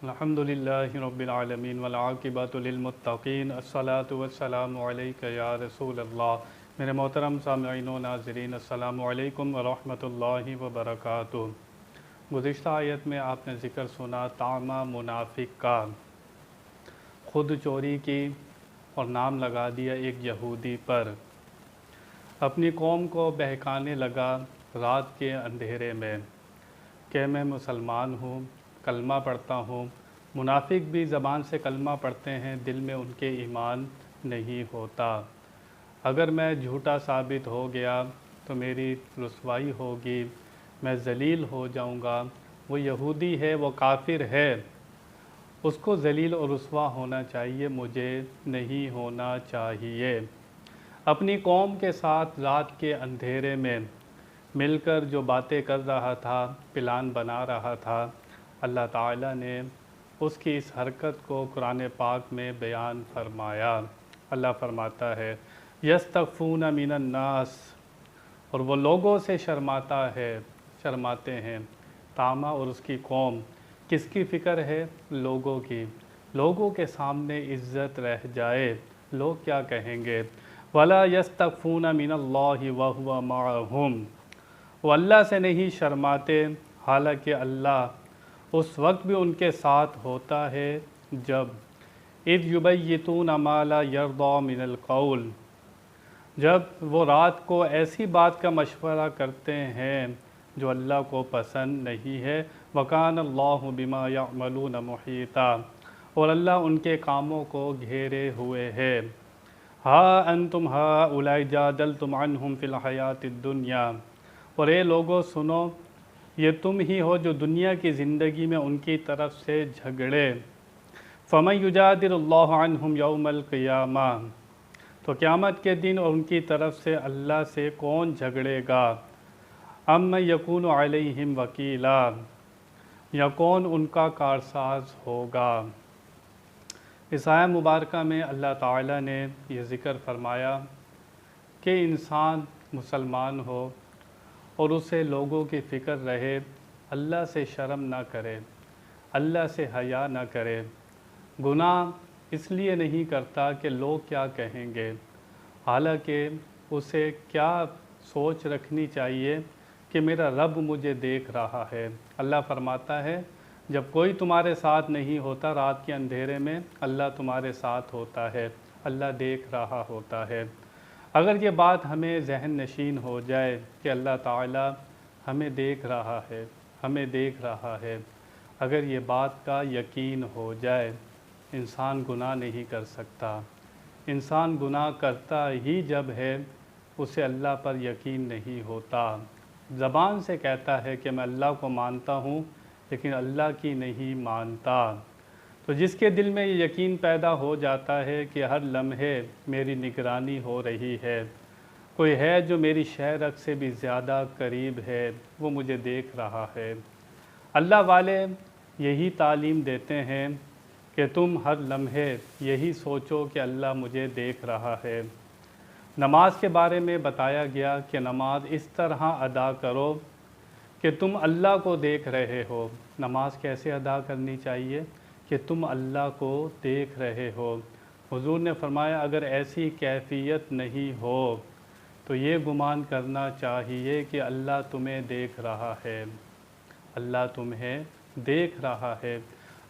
अल्हम्दुलिल्लाहि रब्बिल आलमीन वल आक़िबतु लिल मुत्तक़ीन अस्सलातु वस्सलामु अलैका या रसूल अल्लाह। मेरे मोहतरम सामईन व नाज़रीन, अस्सलामु अलैकुम व रहमतुल्लाहि व बरकातुहू। गुज़िश्ता आयत में आपने ज़िक्र सुना तामा मुनाफिक का, ख़ुद चोरी की और नाम लगा दिया एक यहूदी पर। अपनी कौम को बहकाने लगा रात के अंधेरे में कि मैं मुसलमान हूँ, कलमा पढ़ता हूँ। मुनाफिक भी ज़बान से कलमा पढ़ते हैं, दिल में उनके ईमान नहीं होता। अगर मैं झूठा साबित हो गया तो मेरी रुसवाई होगी, मैं ज़लील हो जाऊँगा। वो यहूदी है, वो काफिर है, उसको ज़लील और रुसवा होना चाहिए, मुझे नहीं होना चाहिए। अपनी कौम के साथ रात के अंधेरे में मिलकर जो बातें कर रहा था, प्लान बना रहा था, अल्लाह ताला ने उसकी इस हरकत को कुरान पाक में बयान फरमाया। अल्लाह फरमाता है यस्तग़फ़ून मिनन नास, और वो लोगों से शर्माते हैं। तामा और उसकी कौम किसकी फ़िक्र है? लोगों की। लोगों के सामने इज़्ज़त रह जाए, लोग क्या कहेंगे। वला यस्तग़फ़ून मिनल्लाहि व हुवा मअहुम, वो अल्लाह से नहीं शर्माते, हालांकि अल्लाह उस वक्त भी उनके साथ होता है जब इज़ युबय्यितून मा ला यर्दा मिनल क़ौल, जब वो रात को ऐसी बात का मशवरा करते हैं जो अल्लाह को पसंद नहीं है। वकान अल्लाहु बिमा यअमलून मुहीता, और अल्लाह उनके कामों को घेरे हुए है। हा अंतुम हाउलाई जादलतुम अन्हुम फिल हयातिद दुनिया, और ये लोगों सुनो, ये तुम ही हो जो दुनिया की ज़िंदगी में उनकी तरफ से झगड़े। फ़मन युजादिलुल्लाहु अन्हुम यौमल क़ियामा, तो क़यामत के दिन और उनकी तरफ से अल्लाह से कौन झगड़ेगा। अम्मन यकूनु अलैहिम वकीला, या कौन उनका कारसाज होगा। इस आयत मुबारक में अल्लाह ताला ने यह ज़िक्र फरमाया कि इंसान मुसलमान हो और उसे लोगों की फ़िक्र रहे, अल्लाह से शर्म ना करे, अल्लाह से हया ना करे। गुनाह इसलिए नहीं करता कि लोग क्या कहेंगे, हालांकि उसे क्या सोच रखनी चाहिए कि मेरा रब मुझे देख रहा है। अल्लाह फरमाता है जब कोई तुम्हारे साथ नहीं होता रात के अंधेरे में, अल्लाह तुम्हारे साथ होता है, अल्लाह देख रहा होता है। अगर ये बात हमें जहन नशीन हो जाए कि अल्लाह ताला हमें देख रहा है, हमें देख रहा है, अगर ये बात का यकीन हो जाए, इंसान गुनाह नहीं कर सकता। इंसान गुनाह करता ही जब है उसे अल्लाह पर यकीन नहीं होता। ज़बान से कहता है कि मैं अल्लाह को मानता हूँ, लेकिन अल्लाह की नहीं मानता। तो जिसके दिल में ये यकीन पैदा हो जाता है कि हर लम्हे मेरी निगरानी हो रही है, कोई है जो मेरी शहरत से भी ज़्यादा करीब है, वो मुझे देख रहा है। अल्लाह वाले यही तालीम देते हैं कि तुम हर लम्हे यही सोचो कि अल्लाह मुझे देख रहा है। नमाज के बारे में बताया गया कि नमाज इस तरह अदा करो कि तुम अल्लाह को देख रहे हो। नमाज कैसे अदा करनी चाहिए कि तुम अल्लाह को देख रहे हो। हुजूर ने फरमाया अगर ऐसी कैफियत नहीं हो तो ये गुमान करना चाहिए कि अल्लाह तुम्हें देख रहा है, अल्लाह तुम्हें देख रहा है।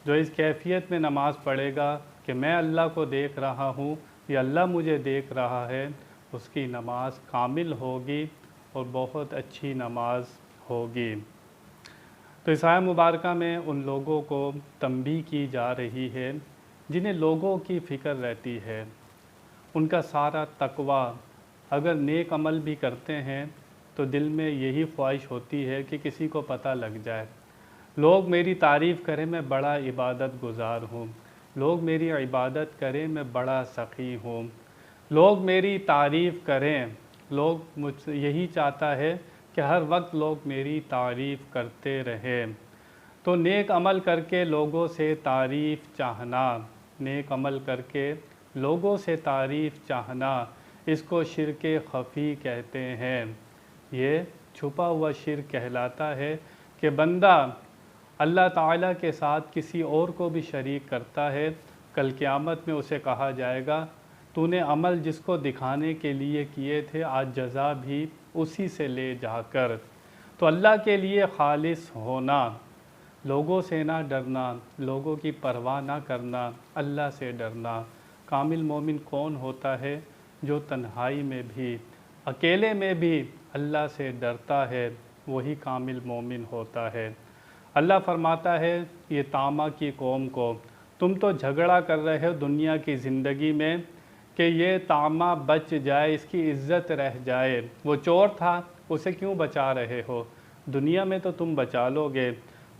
जो इस कैफियत में नमाज़ पढ़ेगा कि मैं अल्लाह को देख रहा हूँ या अल्लाह मुझे देख रहा है, उसकी नमाज कामिल होगी और बहुत अच्छी नमाज होगी। तो इस आयत मुबारक में उन लोगों को तंबीह की जा रही है जिन्हें लोगों की फ़िक्र रहती है। उनका सारा तकवा, अगर नेक अमल भी करते हैं तो दिल में यही ख्वाहिश होती है कि किसी को पता लग जाए, लोग मेरी तारीफ़ करें मैं बड़ा इबादत गुज़ार हूँ, लोग मेरी इबादत करें मैं बड़ा सखी हूँ, लोग मेरी तारीफ़ करें। लोग मुझसे यही चाहता है कि हर वक्त लोग मेरी तारीफ़ करते रहें। तो नेक अमल करके लोगों से तारीफ़ चाहना, नेक अमल करके लोगों से तारीफ़ चाहना, इसको शिर्क ख़फ़ी कहते हैं। ये छुपा हुआ शिर्क कहलाता है कि बंदा अल्लाह ताला के साथ किसी और को भी शरीक करता है, कल क़यामत में उसे कहा जाएगा तूने अमल जिसको दिखाने के लिए किए थे आज जज़ा भी उसी से ले जाकर। तो अल्लाह के लिए खालिस होना, लोगों से ना डरना, लोगों की परवाह ना करना, अल्लाह से डरना। कामिल मोमिन कौन होता है? जो तन्हाई में भी, अकेले में भी अल्लाह से डरता है, वही कामिल मोमिन होता है। अल्लाह फरमाता है ये तामा की कौम को, तुम तो झगड़ा कर रहे हो दुनिया की ज़िंदगी में कि ये तामा बच जाए, इसकी इज़्ज़त रह जाए। वो चोर था, उसे क्यों बचा रहे हो? दुनिया में तो तुम बचा लोगे,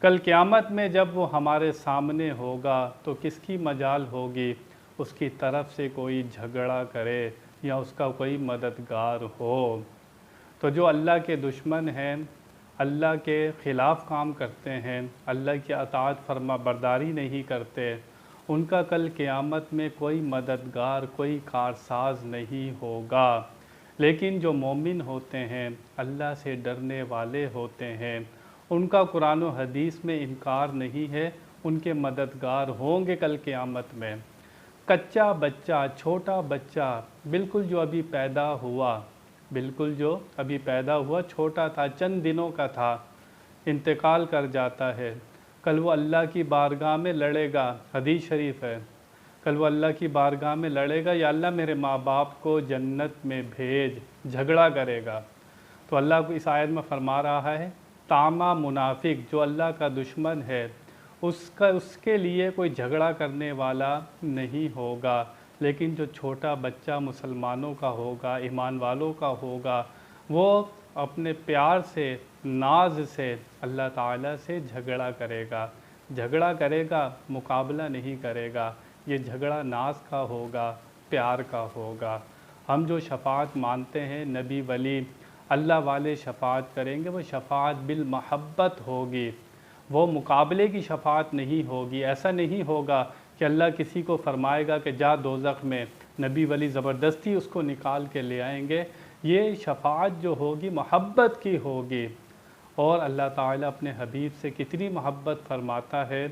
कल क़यामत में जब वो हमारे सामने होगा तो किसकी मजाल होगी उसकी तरफ से कोई झगड़ा करे या उसका कोई मददगार हो। तो जो अल्लाह के दुश्मन हैं, अल्लाह के ख़िलाफ़ काम करते हैं, अल्लाह की अताअत फरमा बरदारी नहीं करते, उनका कल क़यामत में कोई मददगार, कोई कारसाज नहीं होगा। लेकिन जो मोमिन होते हैं, अल्लाह से डरने वाले होते हैं, उनका कुरान व हदीस में इनकार नहीं है, उनके मददगार होंगे कल क़यामत में। कच्चा बच्चा, छोटा बच्चा, बिल्कुल जो अभी पैदा हुआ, बिल्कुल जो अभी पैदा हुआ, छोटा था, चंद दिनों का था, इंतकाल कर जाता है, कल वो अल्लाह की बारगाह में लड़ेगा। हदीस शरीफ है, कल वो अल्लाह की बारगाह में लड़ेगा, या अल्लाह मेरे माँ बाप को जन्नत में भेज, झगड़ा करेगा। तो अल्लाह को इस आयत में फरमा रहा है तामा मुनाफिक जो अल्लाह का दुश्मन है, उसके लिए कोई झगड़ा करने वाला नहीं होगा। लेकिन जो छोटा बच्चा मुसलमानों का होगा, ईमान वालों का होगा, वो अपने प्यार से, नाज से अल्लाह ताला से झगड़ा करेगा। झगड़ा करेगा, मुकाबला नहीं करेगा। ये झगड़ा नाज का होगा, प्यार का होगा। हम जो शफ़ाअत मानते हैं, नबी वली अल्लाह वाले शफ़ाअत करेंगे, वो शफ़ाअत बिल महब्बत होगी, वो मुकाबले की शफ़ाअत नहीं होगी। ऐसा नहीं होगा कि अल्लाह किसी को फरमाएगा कि जा दोज़ख में, नबी वली ज़बरदस्ती उसको निकाल के ले आएंगे। ये शफ़ाअत जो होगी महब्बत की होगी। और अल्लाह ताला अपने हबीब से कितनी महब्बत फरमाता है,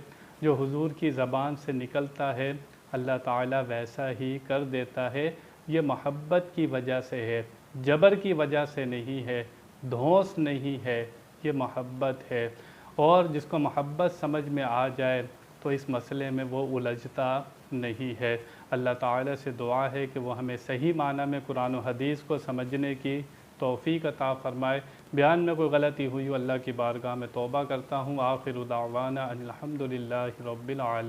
जो हुजूर की ज़बान से निकलता है अल्लाह ताला वैसा ही कर देता है। ये महब्बत की वजह से है, जबर की वजह से नहीं है, धौंस नहीं है, ये महब्बत है। और जिसको महब्बत समझ में आ जाए तो इस मसले में वो उलझता नहीं है। अल्लाह ताला से दुआ है कि वो हमें सही माना में कुरान और हदीस को समझने की तौफ़ीक़ अता फ़रमाए। बयान में कोई गलती हुई अल्लाह की बारगाह में तौबा करता हूँ। आखिर दावाना अनिल हम्दुलिल्लाहि रब्बिल आलमीन।